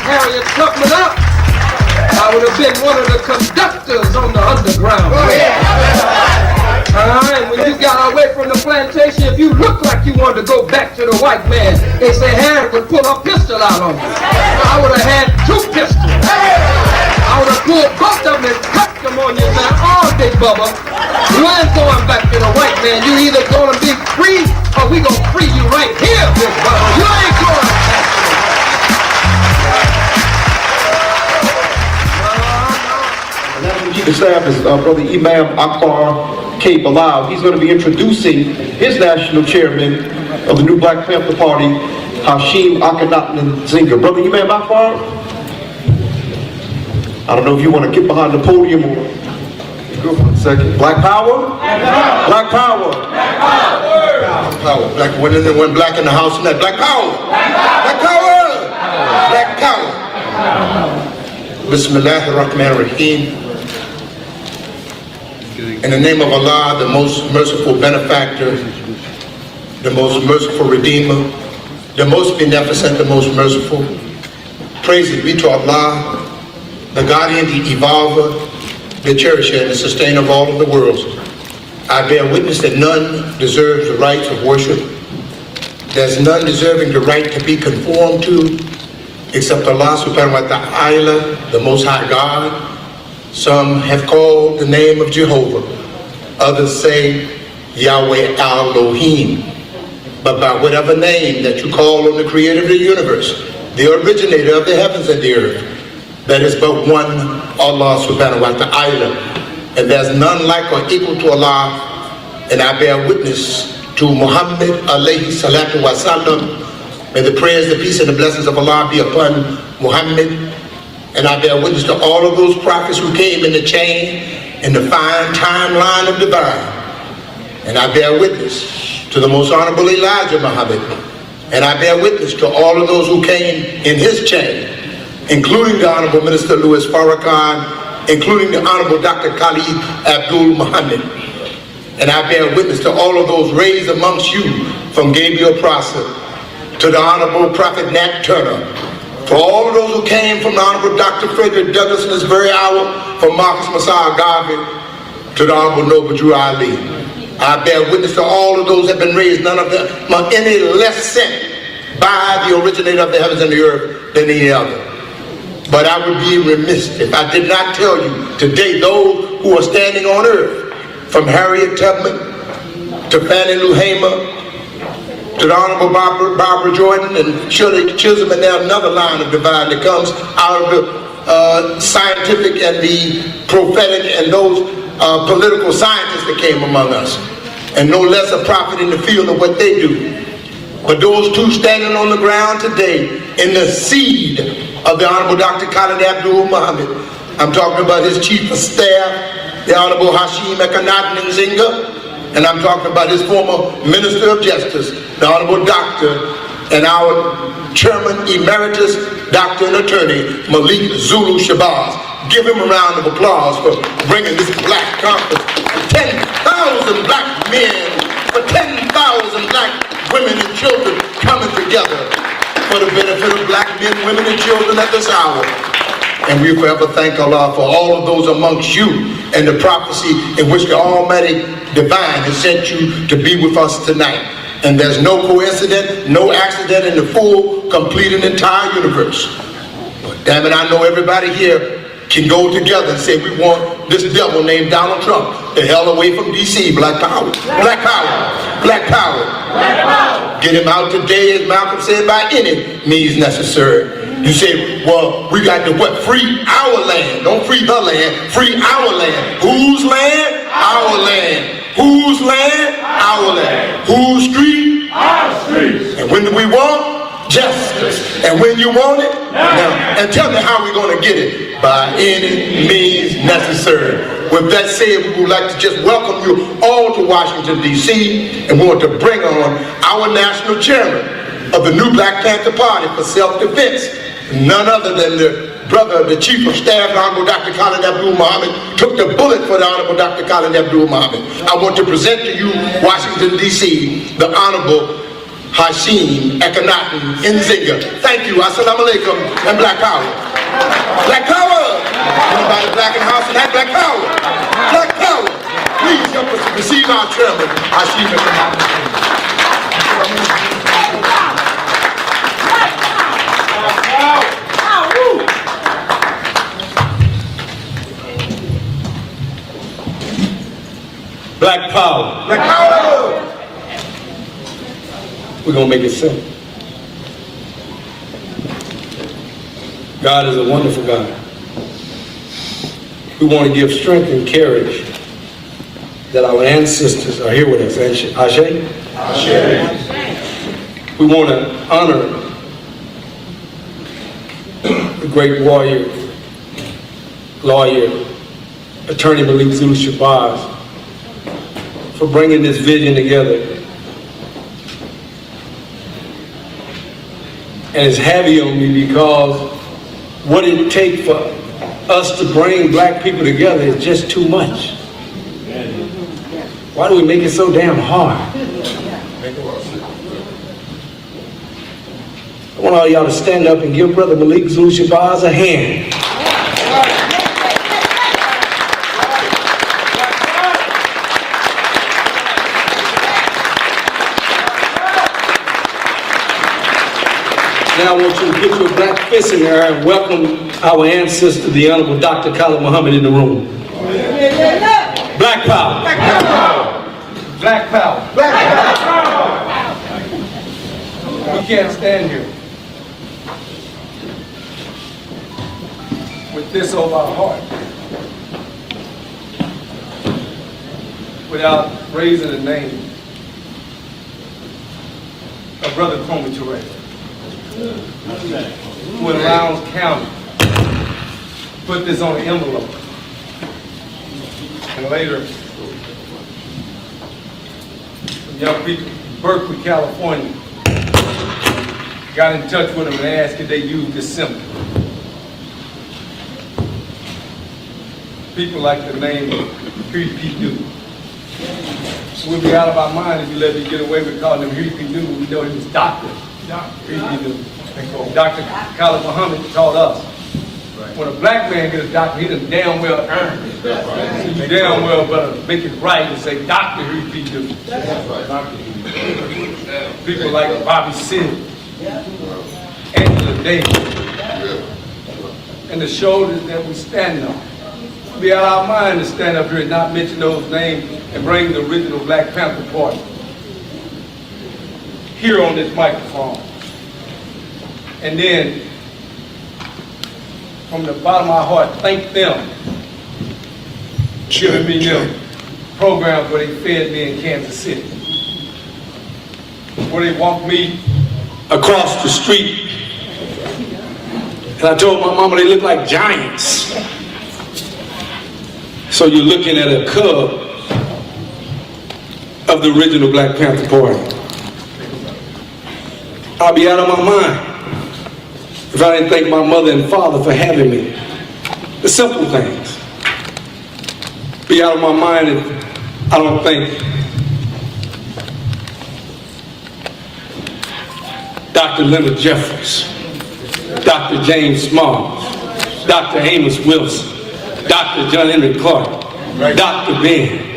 Harriet Tubman up, I would have been one of the conductors on the underground. And when you got away from the plantation, if you looked like you wanted to go back to the white man, they say Harriet would pull her pistol out on you. I would have had 2 pistols. I would have pulled both of them and cut them on you and said, "Oh, Big Bubba, you ain't going back to the white man. You either going to be free or we going to free you right here, Big Bubba. You ain't going back to The staff is Brother Imam Akbar K. Bilal. He's going to be introducing his national chairman of the new Black Panther Party, Hashim Nzinga. Brother Imam Akbar, I don't know if you want to get behind the podium or go for a second. Black power? Black power. Black power. Black power. Black when there's one black in the house tonight. Black power. Black power. Black power. Bismillahir Rahmanir Rahim. In the name of Allah, the most merciful benefactor, the most merciful redeemer, the most beneficent, the most merciful. Praises be to Allah, the guardian, the evolver, the cherisher, and the sustainer of all of the worlds. I bear witness that none deserves the rights of worship. There's none deserving the right to be conformed to except Allah subhanahu wa ta'ala, the Most High God. Some have called the name of Jehovah. Others say Yahweh Elohim. But by whatever name that you call on the creator of the universe, the originator of the heavens and the earth, that is but one Allah subhanahu wa ta'ala. And there's none like or equal to Allah. And I bear witness to Muhammad alayhi salatu wa salam. May the prayers, the peace, and the blessings of Allah be upon Muhammad. And I bear witness to all of those prophets who came in the chain in the fine timeline of divine. And I bear witness to the most honorable Elijah Muhammad. And I bear witness to all of those who came in his chain, including the Honorable Minister Louis Farrakhan, including the Honorable Dr. Khalid Abdul Muhammad. And I bear witness to all of those raised amongst you from Gabriel Prosser to the Honorable Prophet Nat Turner, for all of those who came from the Honorable Dr. Frederick Douglass in this very hour, from Marcus Messiah Garvey to the Honorable Noble Drew Ali. I bear witness to all of those that have been raised, none of them any less sent by the originator of the heavens and the earth than any other. But I would be remiss if I did not tell you today those who are standing on earth, from Harriet Tubman to Fannie Lou Hamer to the Honorable Barbara Jordan and Shirley Chisholm, and there's another line of divine that comes out of the scientific and the prophetic and those political scientists that came among us, and no less a prophet in the field of what they do. But those two standing on the ground today in the seed of the Honorable Dr. Khalid Abdul Muhammad, I'm talking about his chief of staff, the Honorable Hashim Nzinga, and I'm talking about his former Minister of Justice, the Honorable Doctor and our Chairman Emeritus, Doctor and Attorney Malik Zulu Shabazz. Give him a round of applause for bringing this black conference. 10,000 black men, for 10,000 black women and children coming together for the benefit of black men, women, and children at this hour. And we forever thank Allah for all of those amongst you and the prophecy in which the Almighty Divine has sent you to be with us tonight. And there's no coincidence, no accident in the full, complete, and entire universe. But damn it, I know everybody here can go together and say we want this devil named Donald Trump the hell away from DC. Black power, black power, black power. Black power. Get him out today, as Malcolm said, by any means necessary. You say, well, we got to what? Free our land. Don't free the land, free our land. Whose land? Our land. Whose land? Our land. Whose street? Our streets. And when do we want? Justice. And when you want it? Now, and tell me how we're going to get it. By any means necessary. With that said, we would like to just welcome you all to Washington, D.C. and we want to bring on our national chairman of the new Black Panther Party for self-defense. None other than the brother, the chief of staff, the Honorable Dr. Khalid Abdul Muhammad, took the bullet for the Honorable Dr. Khalid Abdul Muhammad. I want to present to you, Washington, D.C., the Honorable Hashim, Ekanaten, Nzinga. Thank you. Assalamu alaikum and Black Power. Black Power! Anybody black in the house tonight? Black Power! Black Power! Please help us to receive our chairman, Hashim Ekanaten. Black Power. Black Power! We're going to make it simple. God is a wonderful God. We want to give strength and courage that our ancestors are here with us. Ashe? Ashe. We want to honor the great warrior, lawyer, attorney Malik Zulu Shabazz for bringing this vision together. And it's heavy on me because what it takes for us to bring black people together is just too much. Why do we make it so damn hard? I want all y'all to stand up and give Brother Malik Zulu Shabazz a hand. Now I want you to put your black fist in there and welcome our ancestor, the Honorable Dr. Khalid Muhammad, in the room. Black Power. Black Power. Black Power. Black Power. We can't stand here with this over our heart without raising the name of Brother Kwame Ture, who in Lowndes County put this on the envelope. And later, some young people in Berkeley, California, got in touch with them and asked if they use this symbol. People like the name Huey P. Newton. We'll be out of our mind if you let me get away with calling him Huey P. Newton. We know he was Dr. Huey P. Newton. Dr. Khalid Muhammad taught us. When a black man gets a doctor, he done damn well earned it. You damn well better make it right and say Dr. Huey P. Newton. People like Bobby Seale, Angela Davis, and the shoulders that we stand on. We'll be out of our mind to stand up here and not mention those names and bring the original Black Panther Party here on this microphone. And then, from the bottom of my heart, thank them for giving me them programs where they fed me in Kansas City, where they walked me Across the street. And I told my mama they look like giants. So you're looking at a cub of the original Black Panther Party. I'll be out of my mind if I didn't thank my mother and father for having me. The simple things. Be out of my mind if I don't thank Dr. Leonard Jeffries, Dr. James Smalls, Dr. Amos Wilson, Dr. John Henry Clark, Dr. Ben.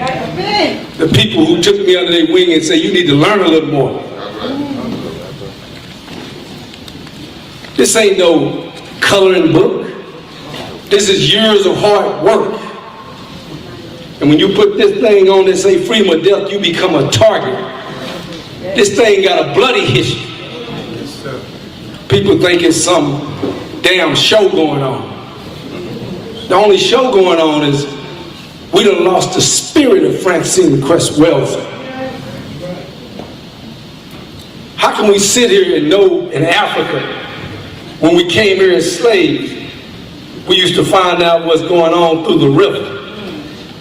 The people who took me under their wing and said, you need to learn a little more. This ain't no coloring book. This is years of hard work. And when you put this thing on that say freedom or death, you become a target. This thing got a bloody history. People think it's some damn show going on. The only show going on is we done lost the spirit of Francine Crest Wellesley. How can we sit here and know in Africa, when we came here as slaves, we used to find out what's going on through the river.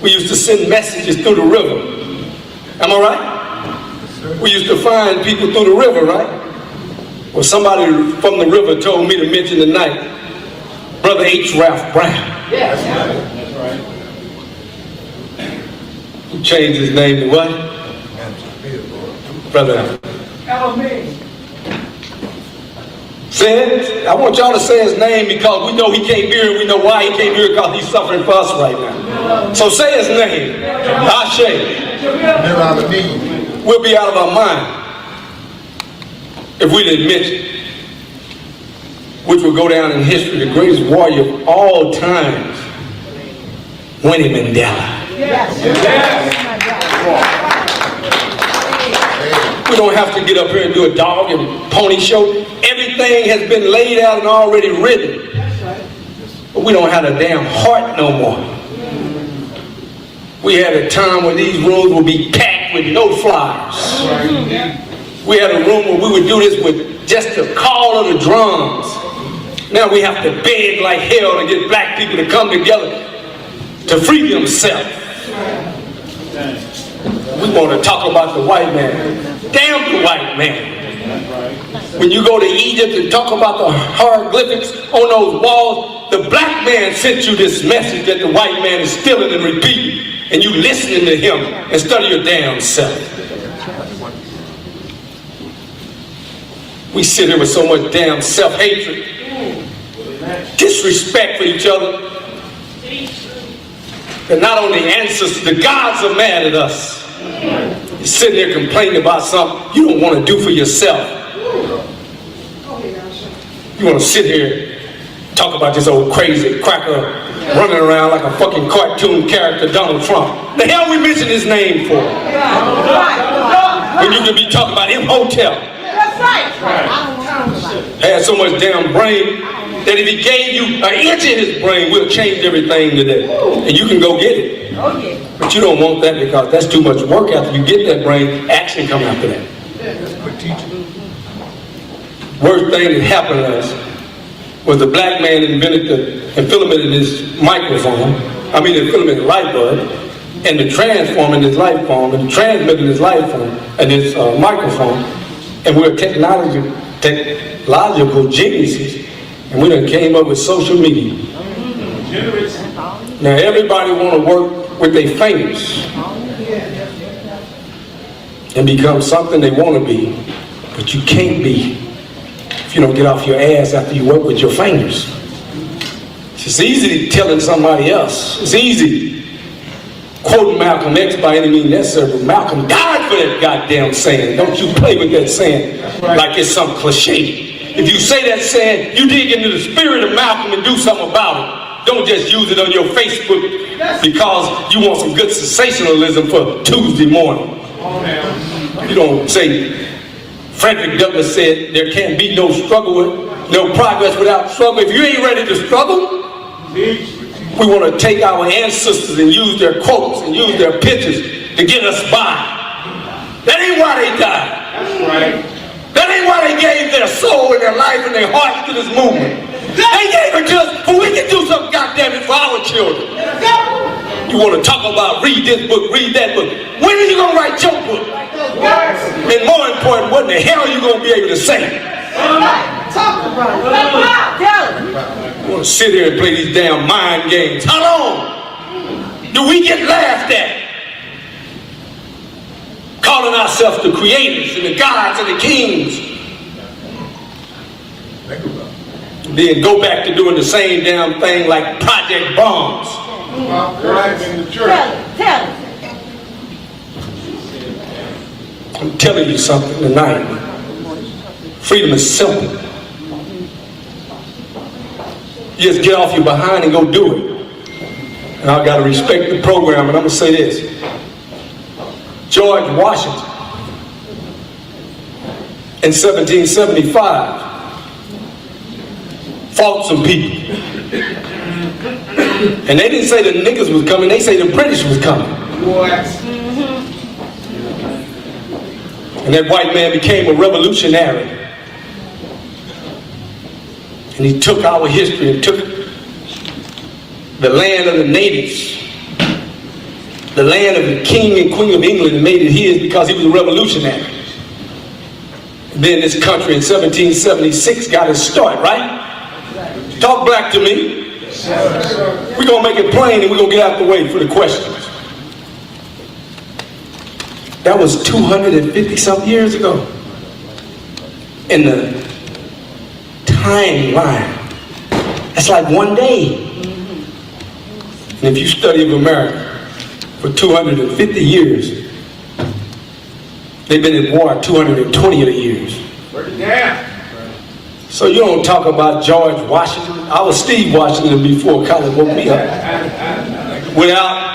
We used to send messages through the river. Am I right? We used to find people through the river, right? Well, somebody from the river told me to mention tonight, Brother H. Ralph Brown. Yes. Who changed his name to what? Brother Say it. I want y'all to say his name because we know he came here and we know why he came here because he's suffering for us right now. So say his name. Hashim. We'll be out of our mind if we didn't mention, which will go down in history, the greatest warrior of all times, Winnie Mandela. We don't have to get up here and do a dog and pony show. Everything has been laid out and already written. But we don't have a damn heart no more. We had a time when these rooms would be packed with no flyers. We had a room where we would do this with just the call of the drums. Now we have to beg like hell to get black people to come together to free themselves. We want to talk about the white man. Damn the white man. When you go to Egypt and talk about the hieroglyphics on those walls, the black man sent you this message that the white man is stealing and repeating, and you listening to him instead of your damn self. We sit here with so much damn self-hatred, disrespect for each other, that not only ancestors, the gods are mad at us. You're sitting there complaining about something you don't want to do for yourself. You want to sit here talk about this old crazy cracker running around like a fucking cartoon character, Donald Trump. The hell we mention his name for? When you can be talking about Imhotep. Had so much damn brain that if he gave you an inch in his brain, we'll change everything today. And you can go get it. But you don't want that because that's too much work. After you get that brain, action come after that. Worst thing that happened to us was the black man invented and filamented his microphone, the filament light bulb, and the transforming his light form, and transmitting his light form, and his microphone. And we're technological geniuses, and we done came up with social media. Now everybody want to work with their fingers and become something they want to be, but you can't be if you don't get off your ass after you work with your fingers. It's easy telling somebody else. It's easy quoting Malcolm X by any means necessary, but Malcolm died for that goddamn saying. Don't you play with that saying like it's some cliche. If you say that saying, you dig into the spirit of Malcolm and do something about it. Don't just use it on your Facebook because you want some good sensationalism for Tuesday morning. You don't say, Frederick Douglass said, there can't be no struggle, no progress without struggle. If you ain't ready to struggle, we want to take our ancestors and use their quotes and use their pictures to get us by. That ain't why they died. That's right. That ain't why they gave their soul and their life and their hearts to this movement. They gave it to us so we can do something, goddammit, for our children. You want to talk about read this book, read that book. When are you going to write your book? And more important, what the hell are you going to be able to say? Talk about it. You want to sit here and play these damn mind games. How long do we get laughed at? Calling ourselves the creators and the gods and the kings. Then go back to doing the same damn thing like Project Bombs. Tell it. I'm telling you something tonight. Freedom is simple. You just get off your behind and go do it. And I've got to respect the program, and I'm going to say this. George Washington, in 1775, fought some people. And they didn't say the niggas was coming, they say the British was coming. And that white man became a revolutionary. And he took our history and took the land of the natives, the land of the king and queen of England, and made it his because he was a revolutionary. And then this country in 1776 got its start, right? Talk black to me. We're going to make it plain and we're going to get out the way for the questions. That was 250 some years ago. in the timeline, it's like one day. And if you study of America for 250 years, they've been at war 220 of the years. So you don't talk about George Washington. I was Steve Washington before college woke me up. Without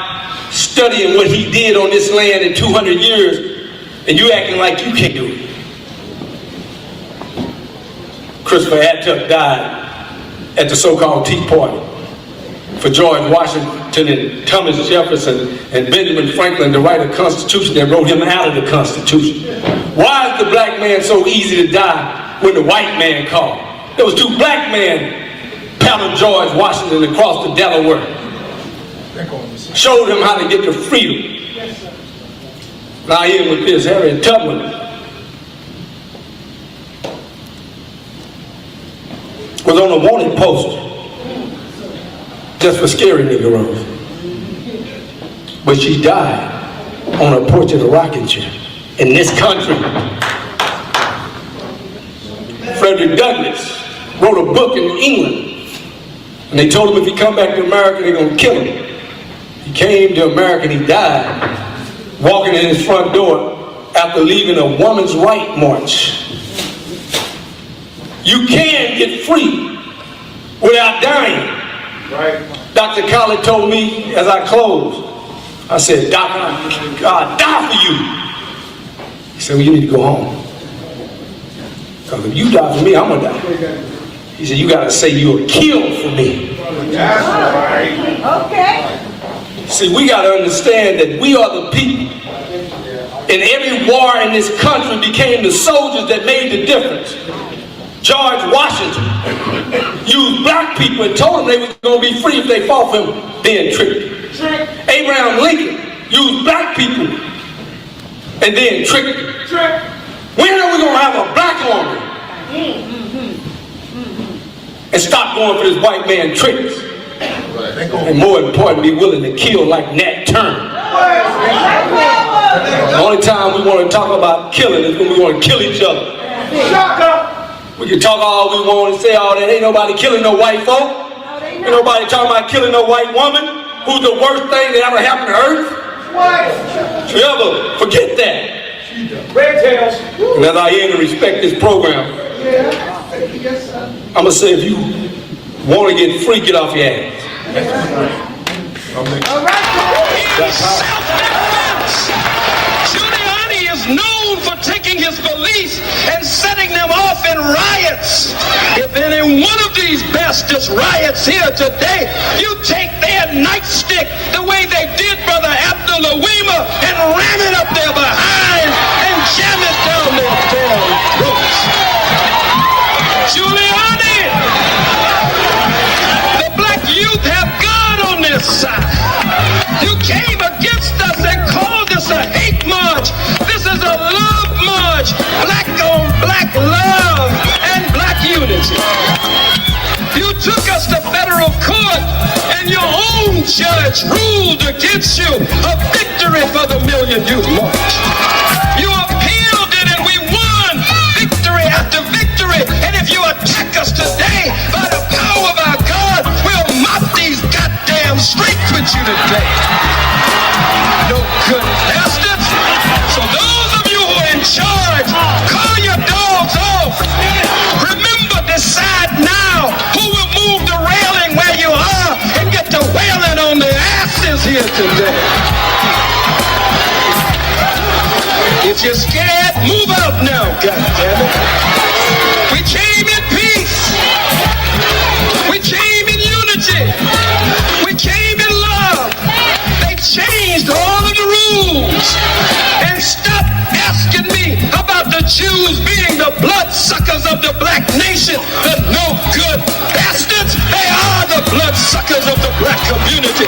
studying what he did on this land in 200 years, and you acting like you can't do it. Christopher Attuck died at the so-called Tea Party. For George Washington and Thomas Jefferson and Benjamin Franklin to write a constitution that wrote him out of the Constitution. Why is the black man so easy to die when the white man called? There was 2 black men paddled George Washington across the Delaware. Showed him how to get to freedom. Now I end with this. Harriet Tubman was on a wanted poster just for scary niggeros. But she died on a porch in a rocking chair in this country. Frederick Douglass wrote a book in England, and they told him if he come back to America, they're gonna kill him. He came to America and he died walking in his front door after leaving a woman's right march. You can get free without dying. Right. Dr. Colley told me as I closed, I said, Doctor, God die for you. He said, well, you need to go home. Because if you die for me, I'm going to die. He said, you got to say you were killed for me. That's right. Okay. See, we got to understand that we are the people. And every war in this country became the soldiers that made the difference. George Washington used black people and told them they were going to be free if they fought for him, then tricked them. Abraham Lincoln used black people and then tricked them. When are we going to have a black army? And stop going for this white man tricks? And more important, be willing to kill like Nat Turner. The only time we want to talk about killing is when we want to kill each other. We can talk all we want and say all that. Ain't nobody killing no white folk. Ain't nobody talking about killing no white woman who's the worst thing that ever happened to earth. Should you ever forget that? Red tails. And as I end to respect this program, I'm going to say if you want to get free, get off your ass. Giuliani is known for taking his police and setting them off in riots. If any one of these bastards riots here today, you take their nightstick the way they did Brother Abdullah Weema and ram it up their behind and jam it down their damn throats. Giuliani, the black youth have God on their side. You came against us and called us a hate march. This is a love march. Black on black love and black unity. You took us to federal court and your own judge ruled against you. A victory for the Million Youth March. You appealed it and we won victory after victory. And if you attack us today by the power of our God, we'll mop these goddamn streets with you today. No good bastards. So those of you who are in charge, call your dogs off. Remember, decide now who will move the railing where you are and get to wailing on their asses here today. If you're scared, move out now, goddammit. We came in peace. We came in unity. We came in love. They changed all of the rules. And stop asking me about the Jews being the bloodsuckers of the black nation. The no good bastards. They are the bloodsuckers of the black community.